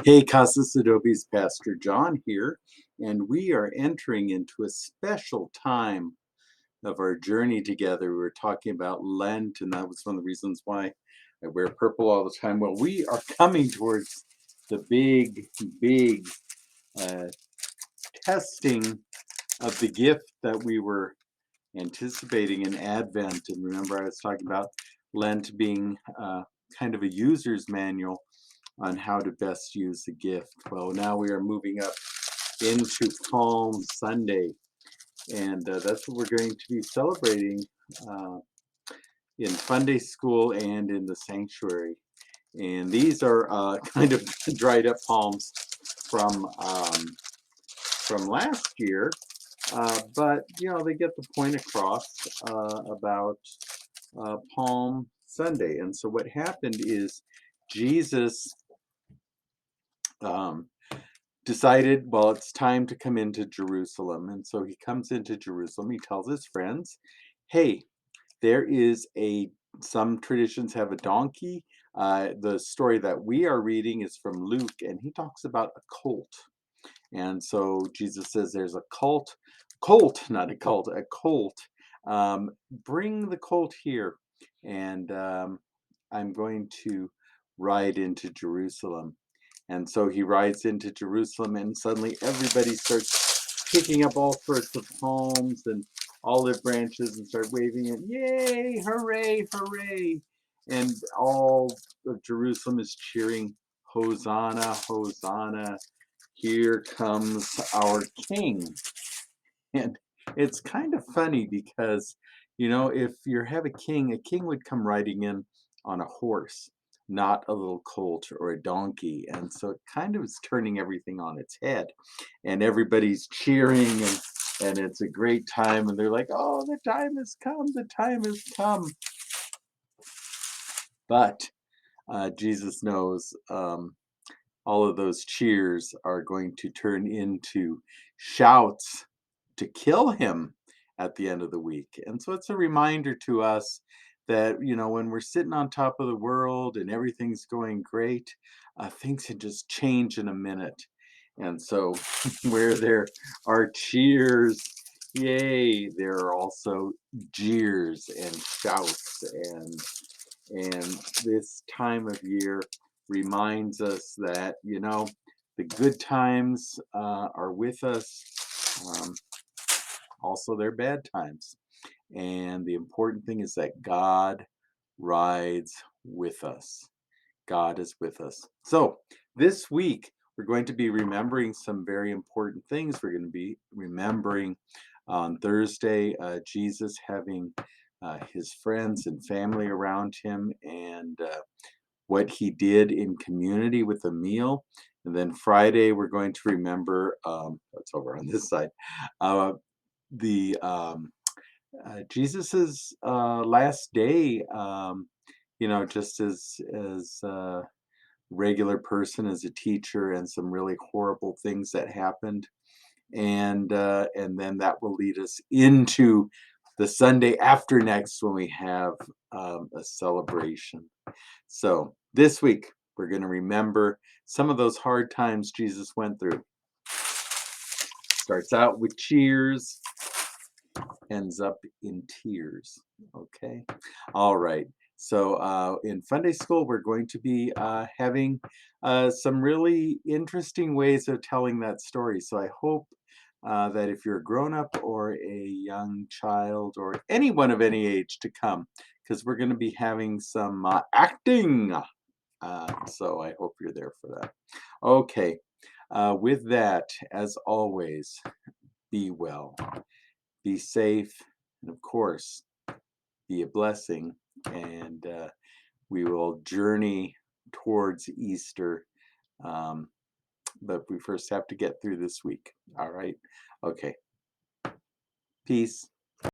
Hey, Casas Adobes, Pastor John here, and we are entering into a special time of our journey together. We were talking about Lent, and that was one of the reasons why I wear purple all the time. Well, we are coming towards the big uh, testing of the gift that we were anticipating in Advent. And remember, I was talking about Lent being kind of a user's manual on how to best use the gift. Well, now we are moving up into Palm Sunday, and that's what we're going to be celebrating uh, in Sunday school and in the sanctuary. And these are kind of dried up palms from from last year, but they get the point across about Palm Sunday. And so what happened is Jesus um, decided, well, it's time to come into Jerusalem. And so he comes into Jerusalem. He tells his friends, hey, there is some traditions have a donkey. The story that we are reading is from Luke, and he talks about a colt. And so Jesus says there's a colt, not a cult, a colt. Bring the colt here, and I'm going to ride into Jerusalem. And so he rides into Jerusalem, and suddenly everybody starts picking up all sorts of palms and olive branches and start waving it. Yay, hooray, hooray. And all of Jerusalem is cheering, Hosanna, Hosanna, here comes our king. And it's kind of funny because, if you have a king would come riding in on a horse, not a little colt or a donkey. And so it kind of is turning everything on its head. And everybody's cheering and it's a great time. And they're like, oh, the time has come, the time has come. But Jesus knows all of those cheers are going to turn into shouts to kill him at the end of the week. And so it's a reminder to us that, when we're sitting on top of the world and everything's going great, things can just change in a minute. And so where there are cheers, yay, there are also jeers and shouts and this time of year reminds us that, the good times are with us. Um, Also, they're bad times. And the important thing is that God rides with us. God is with us. So, this week, we're going to be remembering some very important things. We're going to be remembering on Thursday Jesus having his friends and family around him and what he did in community with a meal. And then Friday, we're going to remember, that's over on this side, uh, the Jesus's last day, just as a regular person, as a teacher, and some really horrible things that happened, and then that will lead us into the Sunday after next when we have a celebration. So this week we're going to remember some of those hard times Jesus went through. Starts out with cheers, ends up in tears. Okay. All right. So in Sunday school, we're going to be having some really interesting ways of telling that story. So I hope that if you're a grown up or a young child or anyone of any age to come, because we're going to be having some acting. So I hope you're there for that. Okay. With that, as always, be well, be safe, and of course, be a blessing. And we will journey towards Easter. Um, but we first have to get through this week. All right. Okay. Peace.